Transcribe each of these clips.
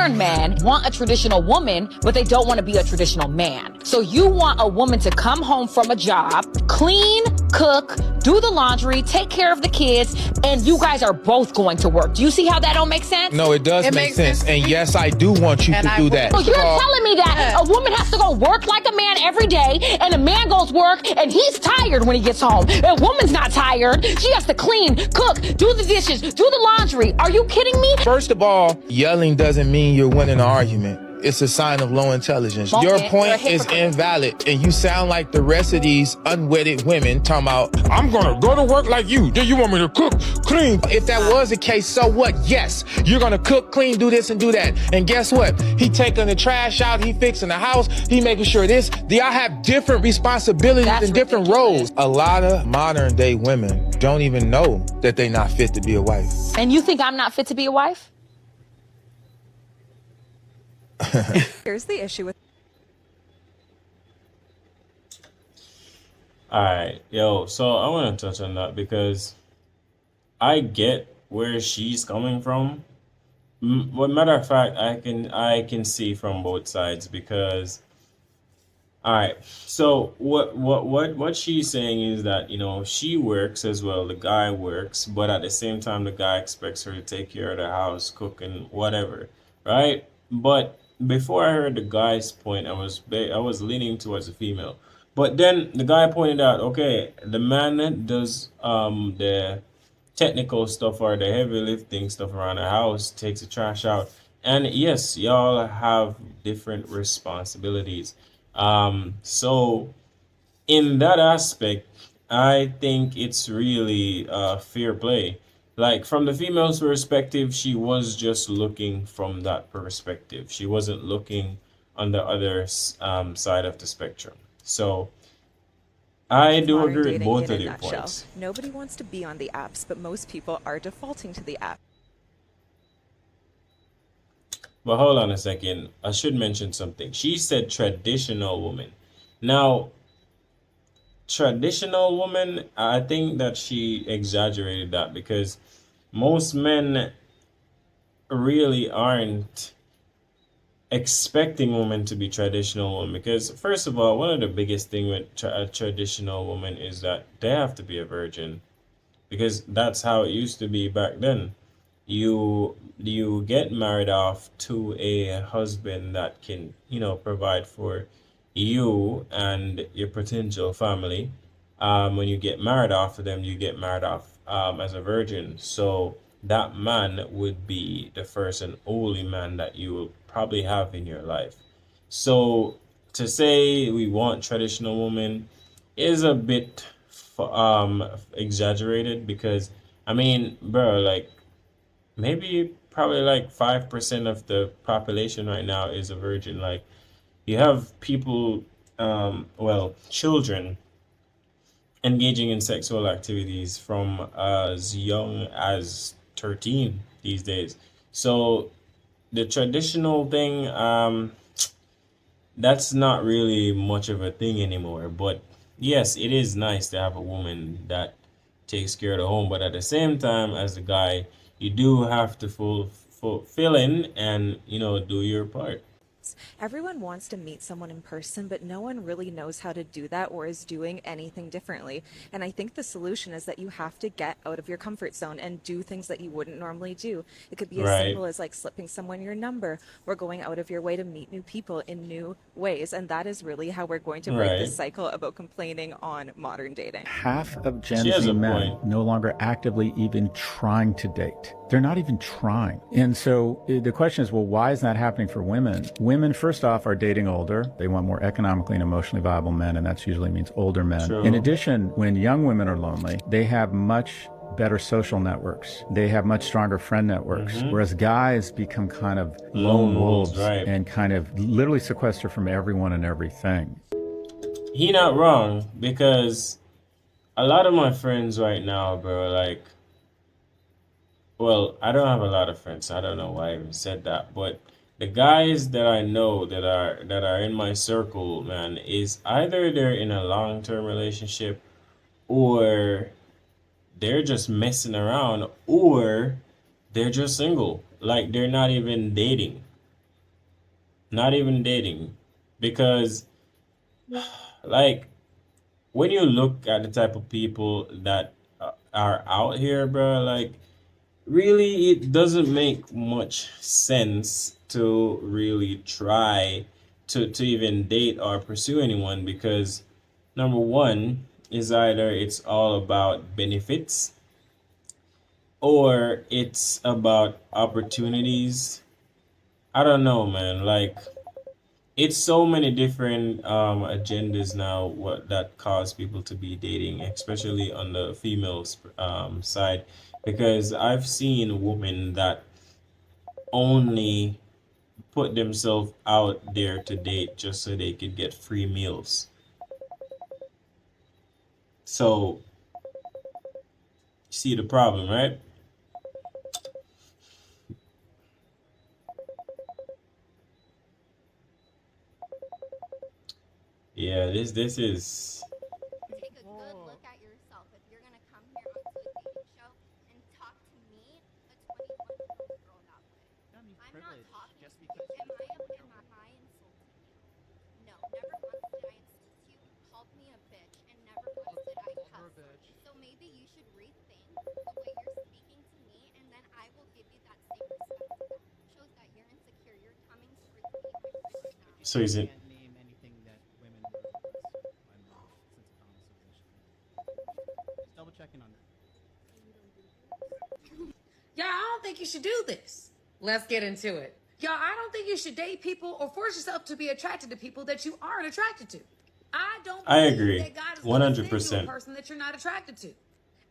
modern men want a traditional woman, but they don't want to be a traditional man. So you want a woman to come home from a job, clean, cook, do the laundry, take care of the kids, and you guys are both going to work. Do you see how that don't make sense? No, it does make sense. And yes, I do want you to do that. So you're telling me that a woman has to go work like a man every day, and a man goes work, and he's tired when he gets home. A woman's not tired. She has to clean, cook, do the dishes, do the laundry. Are you kidding me? First of all, yelling doesn't mean you're winning an argument. It's a sign of low intelligence. Your point is invalid, and you sound like the rest of these unwedded women talking about, I'm gonna go to work like you. Do you want me to cook, clean? If that was the case, so what? Yes, you're gonna cook, clean, do this and do that. And guess what? He taking the trash out, he fixing the house, he making sure this. Y'all have different responsibilities and different roles. A lot of modern day women don't even know that they're not fit to be a wife. And you think I'm not fit to be a wife? Here's the issue with. All right, yo. So I want to touch on that because I get where she's coming from. Well, matter of fact, I can see from both sides because. All right. So what she's saying is that, you know, she works as well. The guy works, but at the same time, the guy expects her to take care of the house, cook, and whatever, right? But before I heard the guy's point, I was leaning towards the female. But then the guy pointed out, okay, the man does the technical stuff or the heavy lifting stuff around the house, takes the trash out. And yes, y'all have different responsibilities. So in that aspect, I think it's really fair play. Like from the female's perspective, she was just looking from that perspective. She wasn't looking on the other side of the spectrum. So I do modern agree with dating both in of a your nutshell. points. Nobody wants to be on the apps, but most people are defaulting to the app. But hold on a second. I should mention something. She said traditional woman. Now, traditional woman, I think that she exaggerated that because most men really aren't expecting women to be traditional women. Because first of all, one of the biggest thing with a traditional woman is that they have to be a virgin, because that's how it used to be back then. You get married off to a husband that can, you know, provide for you and your potential family. When you get married off of them, you get married off as a virgin. So that man would be the first and only man that you will probably have in your life. So to say we want traditional women is a bit exaggerated, because I mean, bro, like maybe probably like 5% of the population right now is a virgin. Like you have people, well, children engaging in sexual activities from as young as 13 these days. So the traditional thing, that's not really much of a thing anymore. But yes, it is nice to have a woman that takes care of the home. But at the same time, as a guy, you do have to fill in and, you know, do your part. Everyone wants to meet someone in person, but no one really knows how to do that or is doing anything differently. And I think the solution is that you have to get out of your comfort zone and do things that you wouldn't normally do. It could be as Right. simple as like slipping someone your number or going out of your way to meet new people in new ways. And that is really how we're going to break Right. this cycle about complaining on modern dating. Half of Gen She has Z a men point. no longer actively even trying to date. They're not even trying. And so the question is, well, why is that happening for women? Women, first off, are dating older. They want more economically and emotionally viable men, and that usually means older men. True. In addition, when young women are lonely, they have much better social networks. They have much stronger friend networks, whereas guys become kind of lone wolves, right. and kind of literally sequester from everyone and everything. He not wrong, because a lot of my friends right now, bro, like, well, I don't have a lot of friends. I don't know why I even said that, but the guys that I know that are in my circle, man, is either they're in a long-term relationship, or they're just messing around, or they're just single. Like they're not even dating. Not even dating. Because, like, when you look at the type of people that are out here, bro, like, really, it doesn't make much sense to really try to even date or pursue anyone because number one is either it's all about benefits or it's about opportunities. I don't know, man. Like it's so many different agendas now what that cause people to be dating, especially on the females side, because I've seen women that only put themselves out there to date just so they could get free meals. So, see the problem, right? Yeah, this is take a good look at yourself. If you're gonna come here onto a dating show and talk to me, a 21-year-old girl, that way, I'm not talking to you. Am I insulting you? No, never once did I insult you. Called me a bitch, and never once did I cuss on you. So maybe you should rethink the way you're speaking to me, and then I will give you that same respect back. Shows that you're insecure. You're coming towards me with personality. so is it Can't name anything that women were oppressed by men since the founding civilization. Just double checking on that. Y'all, I don't think you should do this. Let's get into it. Y'all, I don't think you should date people or force yourself to be attracted to people that you aren't attracted to. I don't I believe agree. that God is going to send you 100%. a person that you're not attracted to.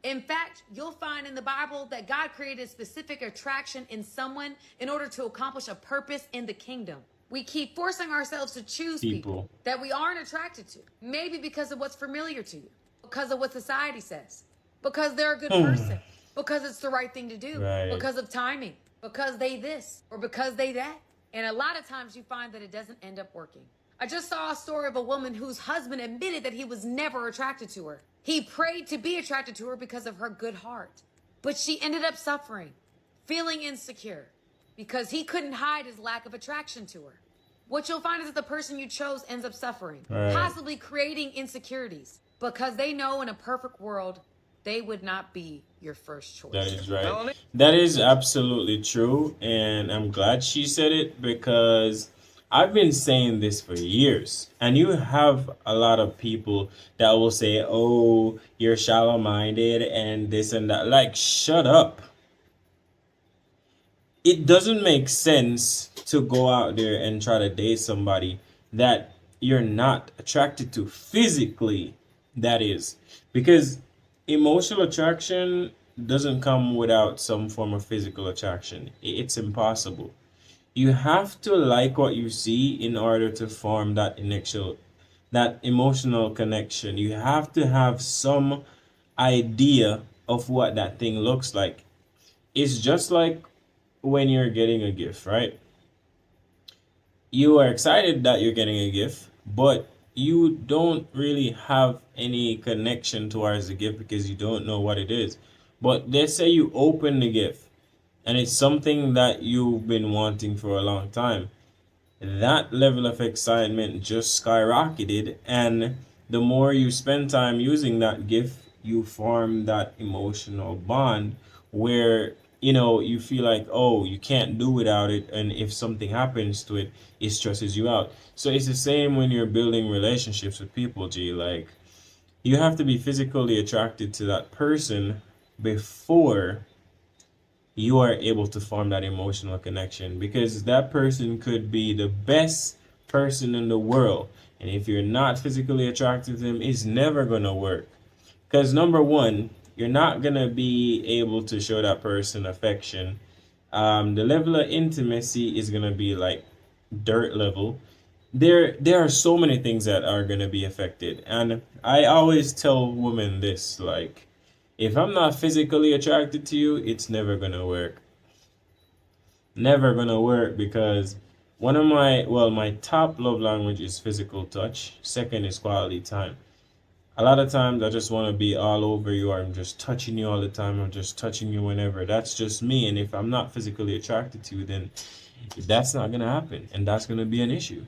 In fact, you'll find in the Bible that God created specific attraction in someone in order to accomplish a purpose in the kingdom. We keep forcing ourselves to choose people that we aren't attracted to. Maybe because of what's familiar to you, because of what society says, because they're a good person, because it's the right thing to do, Right. because of timing, because they this, or because they that. And a lot of times you find that it doesn't end up working. I just saw a story of a woman whose husband admitted that he was never attracted to her. He prayed to be attracted to her because of her good heart. But she ended up suffering, feeling insecure, because he couldn't hide his lack of attraction to her. What you'll find is that the person you chose ends up suffering, possibly creating insecurities, because they know in a perfect world, they would not be your first choice. That is right. That is absolutely true, and I'm glad she said it because I've been saying this for years. And you have a lot of people that will say, "Oh, you're shallow-minded and this and that." Like, shut up. It doesn't make sense to go out there and try to date somebody that you're not attracted to physically, that is, because emotional attraction doesn't come without some form of physical attraction. It's impossible. You have to like what you see in order to form that initial, that emotional connection. You have to have some idea of what that thing looks like. It's just like when you're getting a gift, right? You are excited that you're getting a gift, but you don't really have any connection towards the gift because you don't know what it is. But let's say you open the gift and it's something that you've been wanting for a long time. That level of excitement just skyrocketed, and the more you spend time using that gift, you form that emotional bond where you feel like, oh, you can't do without it, and if something happens to it, it stresses you out. So it's the same when you're building relationships with people, G. Like, you have to be physically attracted to that person before you are able to form that emotional connection, because that person could be the best person in the world, and if you're not physically attracted to them, it's never gonna work. Because number one, you're not gonna be able to show that person affection. The level of intimacy is gonna be like dirt level. There are so many things that are gonna be affected, and I always tell women this, like, if I'm not physically attracted to you, it's never gonna work. Never gonna work, because one of my top love language is physical touch. Second is quality time. A lot of times I just want to be all over you, or I'm just touching you all the time. I'm just touching you whenever. That's just me. And if I'm not physically attracted to you, then That's not gonna happen, and that's gonna be an issue.